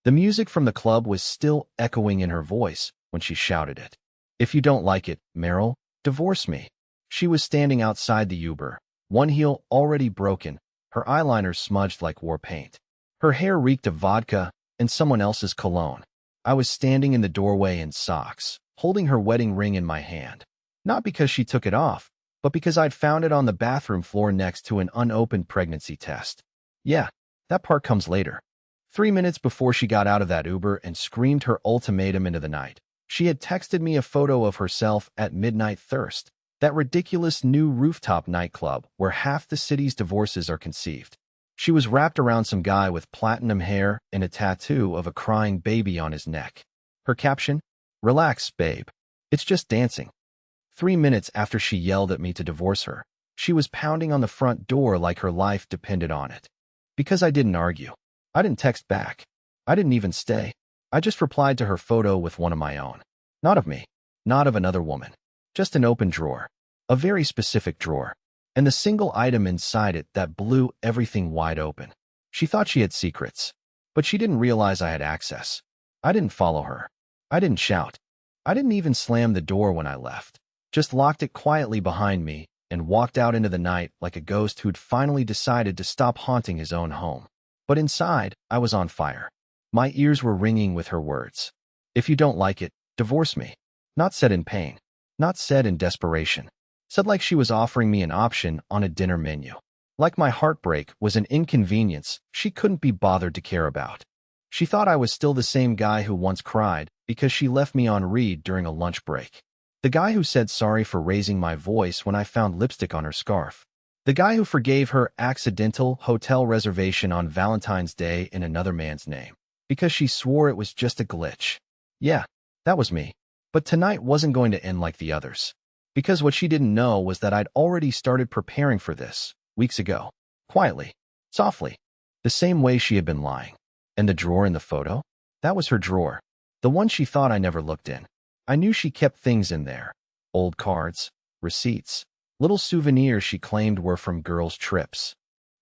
The music from the club was still echoing in her voice when she shouted it. If you don't like it, Meryl, divorce me. She was standing outside the Uber, one heel already broken, her eyeliner smudged like war paint. Her hair reeked of vodka and someone else's cologne. I was standing in the doorway in socks, holding her wedding ring in my hand. Not because she took it off, but because I'd found it on the bathroom floor next to an unopened pregnancy test. Yeah, that part comes later. 3 minutes before she got out of that Uber and screamed her ultimatum into the night, she had texted me a photo of herself at Midnight Thirst, that ridiculous new rooftop nightclub where half the city's divorces are conceived. She was wrapped around some guy with platinum hair and a tattoo of a crying baby on his neck. Her caption? Relax, babe. It's just dancing. 3 minutes after she yelled at me to divorce her, she was pounding on the front door like her life depended on it. Because I didn't argue. I didn't text back. I didn't even stay. I just replied to her photo with one of my own. Not of me. Not of another woman. Just an open drawer. A very specific drawer. And the single item inside it that blew everything wide open. She thought she had secrets. But she didn't realize I had access. I didn't follow her. I didn't shout. I didn't even slam the door when I left. Just locked it quietly behind me and walked out into the night like a ghost who'd finally decided to stop haunting his own home. But inside, I was on fire. My ears were ringing with her words. If you don't like it, divorce me. Not said in pain. Not said in desperation. Said like she was offering me an option on a dinner menu. Like my heartbreak was an inconvenience she couldn't be bothered to care about. She thought I was still the same guy who once cried because she left me on read during a lunch break. The guy who said sorry for raising my voice when I found lipstick on her scarf. The guy who forgave her accidental hotel reservation on Valentine's Day in another man's name. Because she swore it was just a glitch. Yeah, that was me. But tonight wasn't going to end like the others. Because what she didn't know was that I'd already started preparing for this, weeks ago. Quietly. Softly. The same way she had been lying. And the drawer in the photo? That was her drawer. The one she thought I never looked in. I knew she kept things in there. Old cards, receipts, little souvenirs she claimed were from girls' trips.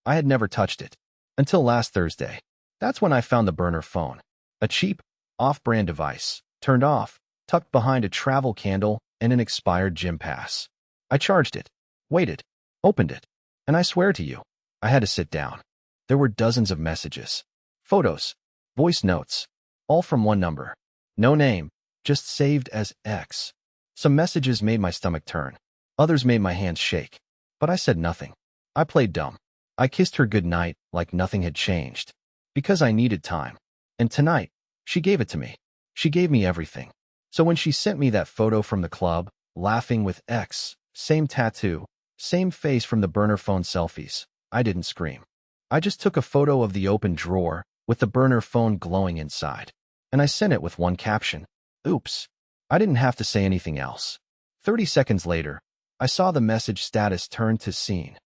I had never touched it. Until last Thursday. That's when I found the burner phone. A cheap, off-brand device, turned off, tucked behind a travel candle and an expired gym pass. I charged it, waited, opened it, and I swear to you, I had to sit down. There were dozens of messages, photos, voice notes, all from one number. No name, just saved as X. Some messages made my stomach turn. Others made my hands shake. But I said nothing. I played dumb. I kissed her goodnight like nothing had changed. Because I needed time. And tonight, she gave it to me. She gave me everything. So when she sent me that photo from the club, laughing with X, same tattoo, same face from the burner phone selfies, I didn't scream. I just took a photo of the open drawer with the burner phone glowing inside. And I sent it with one caption. Oops. I didn't have to say anything else. 30 seconds later, I saw the message status turn to seen.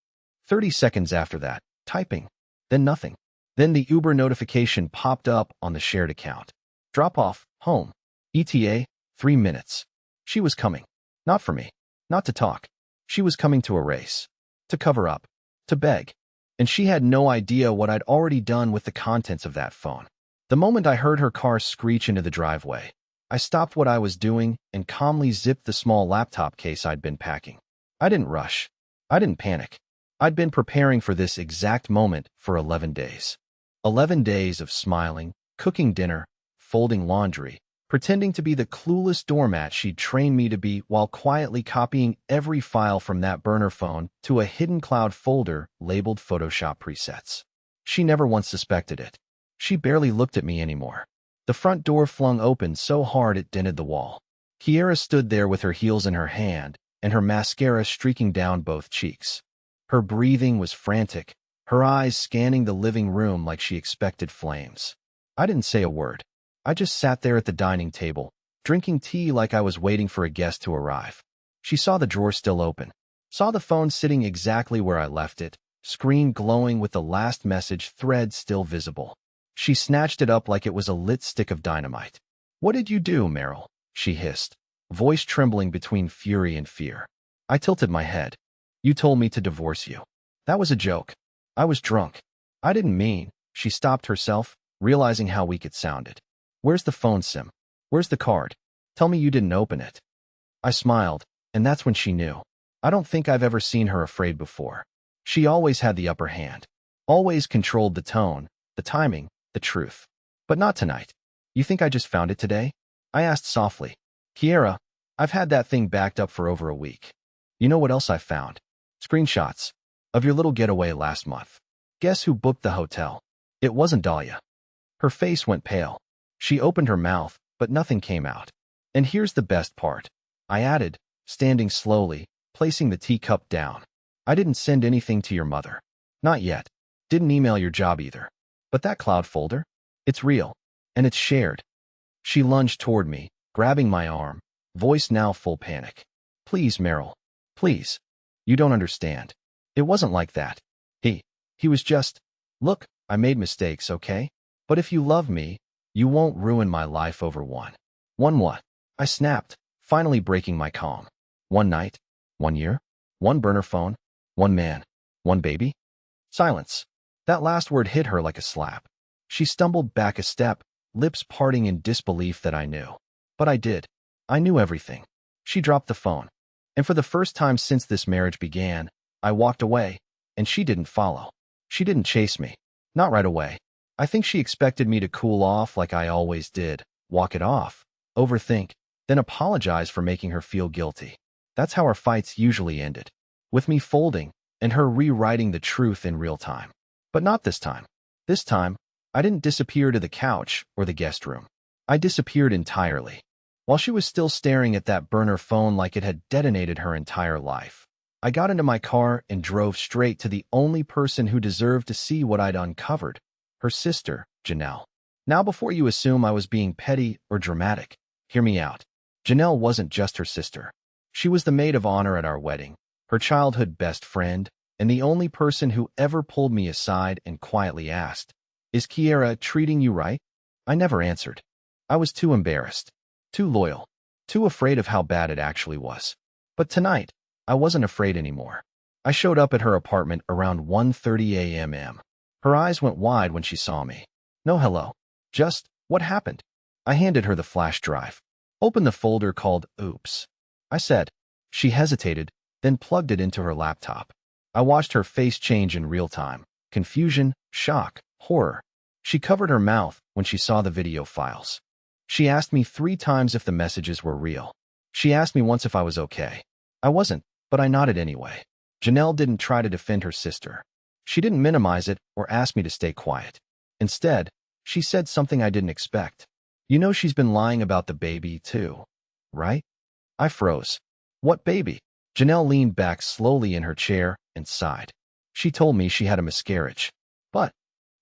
30 seconds after that, typing. Then nothing. Then the Uber notification popped up on the shared account. Drop off, home. ETA, 3 minutes. She was coming. Not for me. Not to talk. She was coming to erase. To cover up. To beg. And she had no idea what I'd already done with the contents of that phone. The moment I heard her car screech into the driveway, I stopped what I was doing and calmly zipped the small laptop case I'd been packing. I didn't rush. I didn't panic. I'd been preparing for this exact moment for 11 days. 11 days of smiling, cooking dinner, folding laundry, pretending to be the clueless doormat she'd trained me to be while quietly copying every file from that burner phone to a hidden cloud folder labeled Photoshop presets. She never once suspected it. She barely looked at me anymore. The front door flung open so hard it dented the wall. Kiera stood there with her heels in her hand and her mascara streaking down both cheeks. Her breathing was frantic, her eyes scanning the living room like she expected flames. I didn't say a word. I just sat there at the dining table, drinking tea like I was waiting for a guest to arrive. She saw the drawer still open, saw the phone sitting exactly where I left it, screen glowing with the last message thread still visible. She snatched it up like it was a lit stick of dynamite. "What did you do, Meryl?" she hissed, voice trembling between fury and fear. I tilted my head. "You told me to divorce you. That was a joke. I was drunk. I didn't mean." She stopped herself, realizing how weak it sounded. Where's the phone sim? Where's the card? Tell me you didn't open it. I smiled, and that's when she knew. I don't think I've ever seen her afraid before. She always had the upper hand. Always controlled the tone, the timing, the truth. But not tonight. You think I just found it today? I asked softly. Kiera, I've had that thing backed up for over a week. You know what else I found? Screenshots of your little getaway last month. Guess who booked the hotel? It wasn't Dahlia. Her face went pale. She opened her mouth, but nothing came out. And here's the best part. I added, standing slowly, placing the teacup down. I didn't send anything to your mother. Not yet. Didn't email your job either. But that cloud folder? It's real. And it's shared. She lunged toward me, grabbing my arm, voice now full panic. Please, Meryl. Please. You don't understand. It wasn't like that. He was just, look, I made mistakes, okay? But if you love me, you won't ruin my life over one. One what? I snapped, finally breaking my calm. One night? 1 year? One burner phone? One man? One baby? Silence. That last word hit her like a slap. She stumbled back a step, lips parting in disbelief that I knew. But I did. I knew everything. She dropped the phone. And for the first time since this marriage began, I walked away, and she didn't follow. She didn't chase me. Not right away. I think she expected me to cool off like I always did, walk it off, overthink, then apologize for making her feel guilty. That's how our fights usually ended. With me folding, and her rewriting the truth in real time. But not this time. This time, I didn't disappear to the couch or the guest room. I disappeared entirely. While she was still staring at that burner phone like it had detonated her entire life, I got into my car and drove straight to the only person who deserved to see what I'd uncovered, her sister, Janelle. Now before you assume I was being petty or dramatic, hear me out. Janelle wasn't just her sister. She was the maid of honor at our wedding, her childhood best friend, and the only person who ever pulled me aside and quietly asked, Is Kiera treating you right? I never answered. I was too embarrassed, too loyal, too afraid of how bad it actually was. But tonight, I wasn't afraid anymore. I showed up at her apartment around 1:30 a.m. Her eyes went wide when she saw me. No hello. Just, what happened? I handed her the flash drive. Open the folder called Oops, I said. She hesitated, then plugged it into her laptop. I watched her face change in real time. Confusion, shock, horror. She covered her mouth when she saw the video files. She asked me 3 times if the messages were real. She asked me once if I was okay. I wasn't, but I nodded anyway. Janelle didn't try to defend her sister. She didn't minimize it or ask me to stay quiet. Instead, she said something I didn't expect. You know she's been lying about the baby, too, right? I froze. What baby? Janelle leaned back slowly in her chair and sighed. She told me she had a miscarriage. But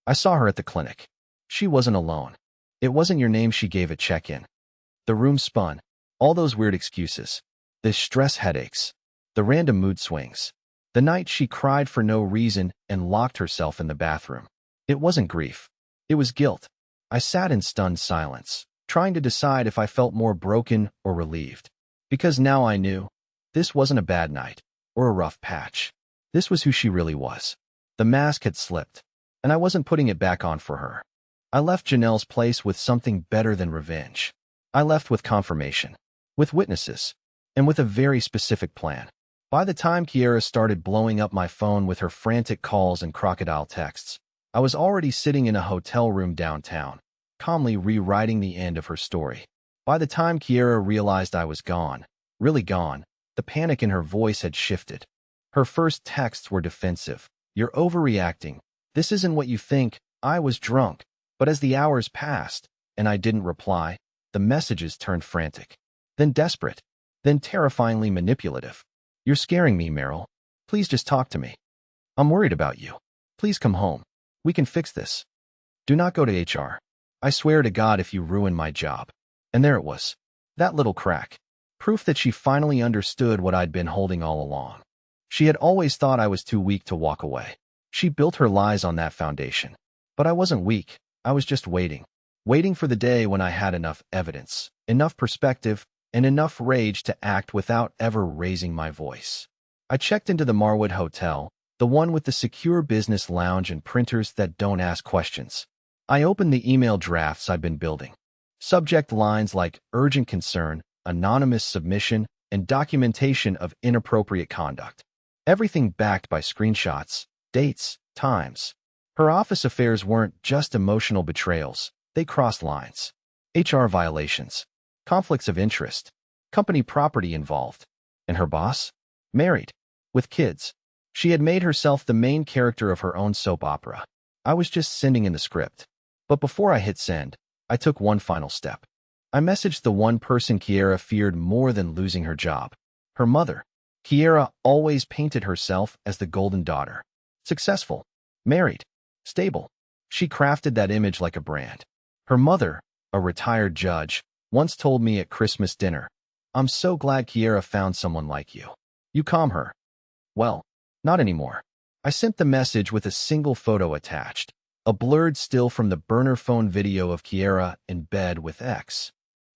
I saw her at the clinic. She wasn't alone. It wasn't your name she gave at check-in. The room spun. All those weird excuses. The stress headaches. The random mood swings. The night she cried for no reason and locked herself in the bathroom. It wasn't grief. It was guilt. I sat in stunned silence, trying to decide if I felt more broken or relieved. Because now I knew. This wasn't a bad night, or a rough patch. This was who she really was. The mask had slipped, and I wasn't putting it back on for her. I left Janelle's place with something better than revenge. I left with confirmation, with witnesses, and with a very specific plan. By the time Kiera started blowing up my phone with her frantic calls and crocodile texts, I was already sitting in a hotel room downtown, calmly rewriting the end of her story. By the time Kiera realized I was gone, really gone, the panic in her voice had shifted. Her first texts were defensive. You're overreacting. This isn't what you think. I was drunk. But as the hours passed, and I didn't reply, the messages turned frantic. Then desperate. Then terrifyingly manipulative. You're scaring me, Meryl. Please just talk to me. I'm worried about you. Please come home. We can fix this. Do not go to HR. I swear to God if you ruin my job. And there it was. That little crack. Proof that she finally understood what I'd been holding all along. She had always thought I was too weak to walk away. She built her lies on that foundation. But I wasn't weak. I was just waiting. Waiting for the day when I had enough evidence, enough perspective, and enough rage to act without ever raising my voice. I checked into the Marwood Hotel, the one with the secure business lounge and printers that don't ask questions. I opened the email drafts I'd been building. Subject lines like urgent concern, anonymous submission, and documentation of inappropriate conduct. Everything backed by screenshots, dates, times. Her office affairs weren't just emotional betrayals, they crossed lines. HR violations, conflicts of interest, company property involved. And her boss? Married, with kids. She had made herself the main character of her own soap opera. I was just sending in the script. But before I hit send, I took one final step. I messaged the one person Kiera feared more than losing her job. Her mother. Kiera always painted herself as the golden daughter. Successful. Married. Stable. She crafted that image like a brand. Her mother, a retired judge, once told me at Christmas dinner, "I'm so glad Kiera found someone like you. You calm her." Well, not anymore. I sent the message with a single photo attached, a blurred still from the burner phone video of Kiera in bed with X.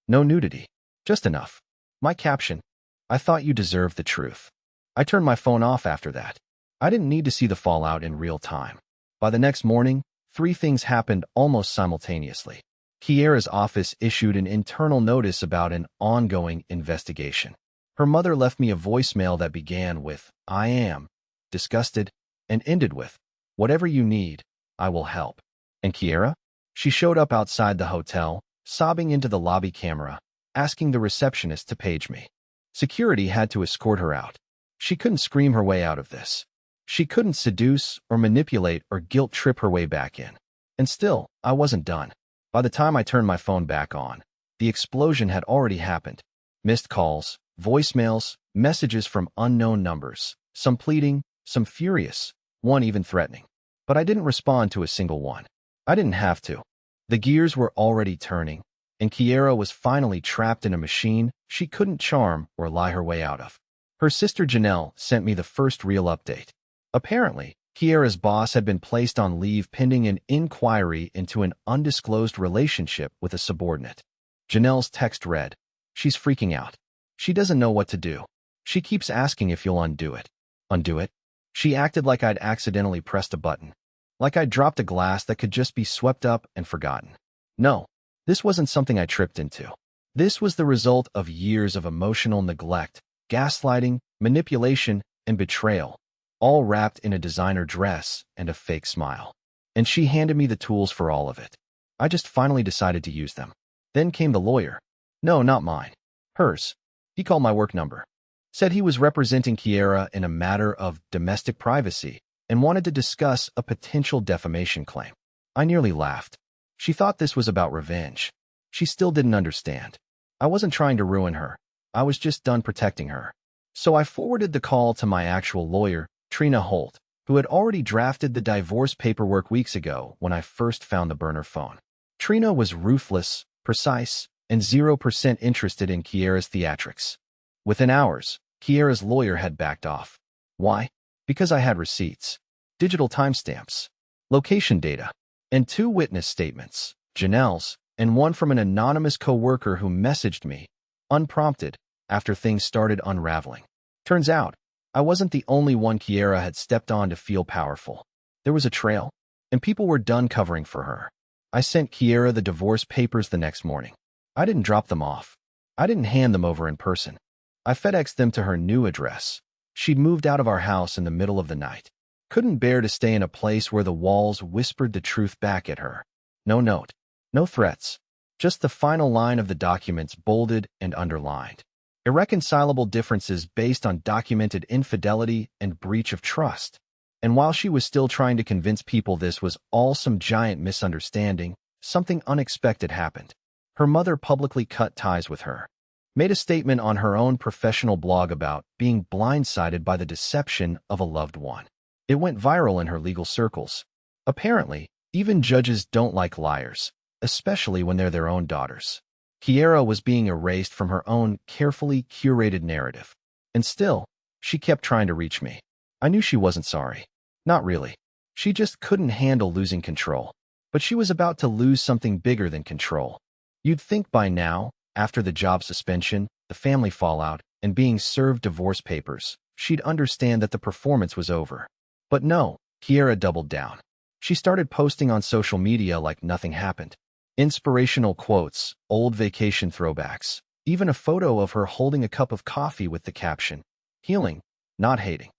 No nudity. Just enough. My caption, "I thought you deserved the truth." I turned my phone off after that. I didn't need to see the fallout in real time. By the next morning, 3 things happened almost simultaneously. Kiera's office issued an internal notice about an ongoing investigation. Her mother left me a voicemail that began with, "I am disgusted," and ended with, "Whatever you need, I will help." And Kiera? She showed up outside the hotel, sobbing into the lobby camera, asking the receptionist to page me. Security had to escort her out. She couldn't scream her way out of this. She couldn't seduce or manipulate or guilt-trip her way back in. And still, I wasn't done. By the time I turned my phone back on, the explosion had already happened. Missed calls, voicemails, messages from unknown numbers, some pleading, some furious, one even threatening. But I didn't respond to a single one. I didn't have to. The gears were already turning, and Kiera was finally trapped in a machine she couldn't charm or lie her way out of. Her sister Janelle sent me the first real update. Apparently, Kiera's boss had been placed on leave pending an inquiry into an undisclosed relationship with a subordinate. Janelle's text read, "She's freaking out. She doesn't know what to do. She keeps asking if you'll undo it." Undo it? She acted like I'd accidentally pressed a button. Like I'd dropped a glass that could just be swept up and forgotten. No, this wasn't something I tripped into. This was the result of years of emotional neglect, gaslighting, manipulation, and betrayal, all wrapped in a designer dress and a fake smile. And she handed me the tools for all of it. I just finally decided to use them. Then came the lawyer. No, not mine. Hers. He called my work number. Said he was representing Kiera in a matter of domestic privacy and wanted to discuss a potential defamation claim. I nearly laughed. She thought this was about revenge. She still didn't understand. I wasn't trying to ruin her. I was just done protecting her. So I forwarded the call to my actual lawyer, Trina Holt, who had already drafted the divorce paperwork weeks ago when I first found the burner phone. Trina was ruthless, precise, and 0% interested in Kiera's theatrics. Within hours, Kiera's lawyer had backed off. Why? Because I had receipts, digital timestamps, location data, and 2 witness statements, Janelle's, and one from an anonymous coworker who messaged me, unprompted, after things started unraveling. Turns out, I wasn't the only one Kiera had stepped on to feel powerful. There was a trail, and people were done covering for her. I sent Kiera the divorce papers the next morning. I didn't drop them off. I didn't hand them over in person. I FedExed them to her new address. She'd moved out of our house in the middle of the night. Couldn't bear to stay in a place where the walls whispered the truth back at her. No note. No threats. Just the final line of the documents bolded and underlined. Irreconcilable differences based on documented infidelity and breach of trust. And while she was still trying to convince people this was all some giant misunderstanding, something unexpected happened. Her mother publicly cut ties with her. Made a statement on her own professional blog about being blindsided by the deception of a loved one. It went viral in her legal circles. Apparently, even judges don't like liars, especially when they're their own daughters. Kiera was being erased from her own carefully curated narrative. And still, she kept trying to reach me. I knew she wasn't sorry. Not really. She just couldn't handle losing control. But she was about to lose something bigger than control. You'd think by now, after the job suspension, the family fallout, and being served divorce papers, she'd understand that the performance was over. But no, Kiera doubled down. She started posting on social media like nothing happened. Inspirational quotes, old vacation throwbacks, even a photo of her holding a cup of coffee with the caption, "Healing, not hating."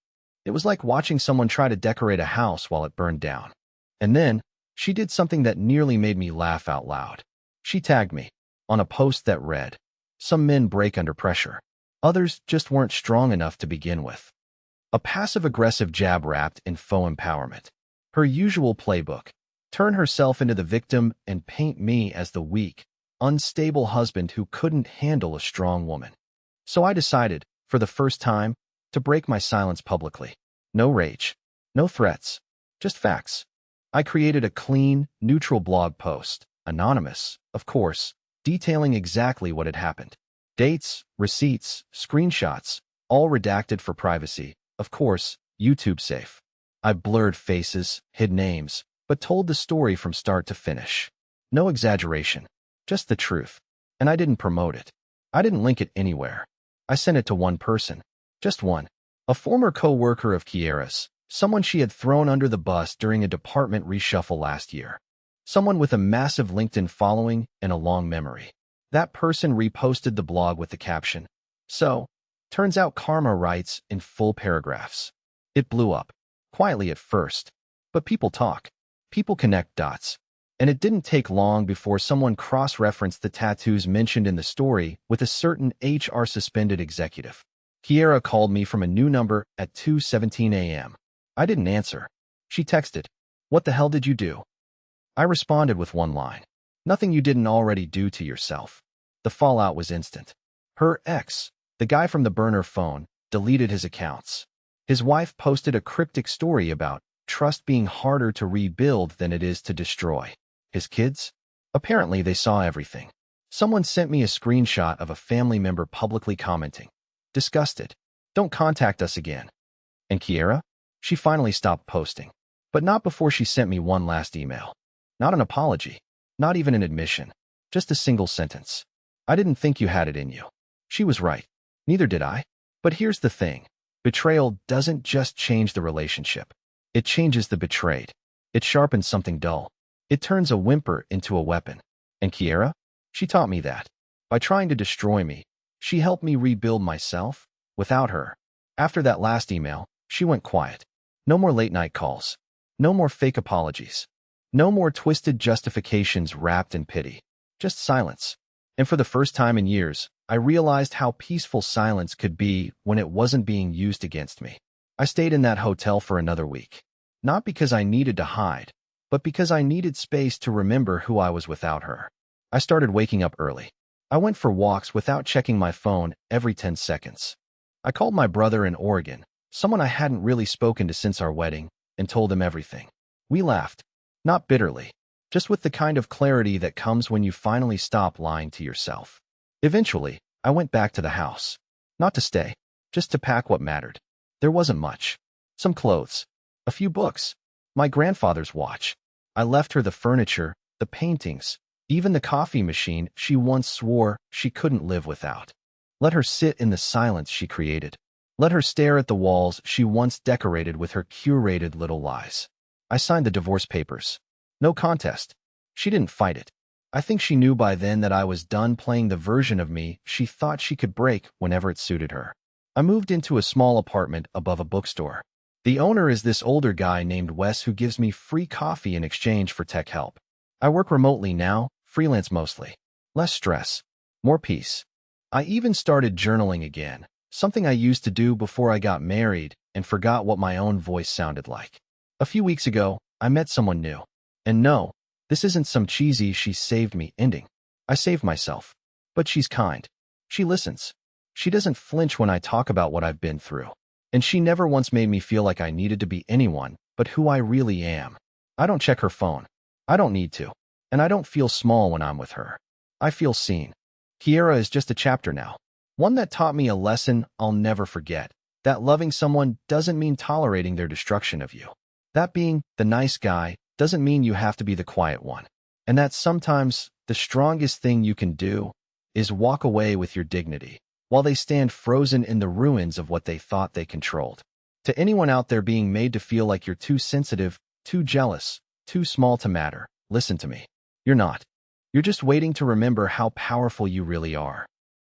It was like watching someone try to decorate a house while it burned down. And then, she did something that nearly made me laugh out loud. She tagged me on a post that read, "Some men break under pressure. Others just weren't strong enough to begin with." A passive-aggressive jab wrapped in faux empowerment. Her usual playbook: turn herself into the victim and paint me as the weak, unstable husband who couldn't handle a strong woman. So I decided, for the first time, to break my silence publicly. No rage, no threats, just facts. I created a clean, neutral blog post, anonymous, of course, detailing exactly what had happened. Dates, receipts, screenshots, all redacted for privacy, of course, YouTube safe. I blurred faces, hid names, but told the story from start to finish. No exaggeration, just the truth. And I didn't promote it. I didn't link it anywhere. I sent it to one person. Just one. A former co-worker of Kiera's, someone she had thrown under the bus during a department reshuffle last year. Someone with a massive LinkedIn following and a long memory. That person reposted the blog with the caption, "So, turns out karma," writes in full paragraphs. It blew up. Quietly at first. But people talk. People connect dots. And it didn't take long before someone cross-referenced the tattoos mentioned in the story with a certain HR-suspended executive. Kiera called me from a new number at 2:17 a.m. I didn't answer. She texted, "What the hell did you do?" I responded with one line, "Nothing you didn't already do to yourself." The fallout was instant. Her ex, the guy from the burner phone, deleted his accounts. His wife posted a cryptic story about trust being harder to rebuild than it is to destroy. His kids? Apparently they saw everything. Someone sent me a screenshot of a family member publicly commenting, "Disgusted. Don't contact us again." And Kiera? She finally stopped posting. But not before she sent me one last email. Not an apology. Not even an admission. Just a single sentence. "I didn't think you had it in you." She was right. Neither did I. But here's the thing. Betrayal doesn't just change the relationship. It changes the betrayed. It sharpens something dull. It turns a whimper into a weapon. And Kiera? She taught me that. By trying to destroy me, she helped me rebuild myself. Without her, after that last email, she went quiet. No more late-night calls. No more fake apologies. No more twisted justifications wrapped in pity. Just silence. And for the first time in years, I realized how peaceful silence could be when it wasn't being used against me. I stayed in that hotel for another week. Not because I needed to hide, but because I needed space to remember who I was without her. I started waking up early. I went for walks without checking my phone every 10 seconds. I called my brother in Oregon, someone I hadn't really spoken to since our wedding, and told him everything. We laughed. Not bitterly. Just with the kind of clarity that comes when you finally stop lying to yourself. Eventually, I went back to the house. Not to stay, just to pack what mattered. There wasn't much. Some clothes. A few books. My grandfather's watch. I left her the furniture, the paintings, even the coffee machine she once swore she couldn't live without. Let her sit in the silence she created. Let her stare at the walls she once decorated with her curated little lies. I signed the divorce papers. No contest. She didn't fight it. I think she knew by then that I was done playing the version of me she thought she could break whenever it suited her. I moved into a small apartment above a bookstore. The owner is this older guy named Wes who gives me free coffee in exchange for tech help. I work remotely now, freelance mostly. Less stress. More peace. I even started journaling again, something I used to do before I got married and forgot what my own voice sounded like. A few weeks ago, I met someone new. And no, this isn't some cheesy "she saved me" ending. I saved myself. But she's kind. She listens. She doesn't flinch when I talk about what I've been through. And she never once made me feel like I needed to be anyone but who I really am. I don't check her phone. I don't need to. And I don't feel small when I'm with her. I feel seen. Kiera is just a chapter now. One that taught me a lesson I'll never forget. That loving someone doesn't mean tolerating their destruction of you. That being the nice guy doesn't mean you have to be the quiet one. And that sometimes the strongest thing you can do is walk away with your dignity while they stand frozen in the ruins of what they thought they controlled. To anyone out there being made to feel like you're too sensitive, too jealous, too small to matter. Listen to me. You're not. You're just waiting to remember how powerful you really are.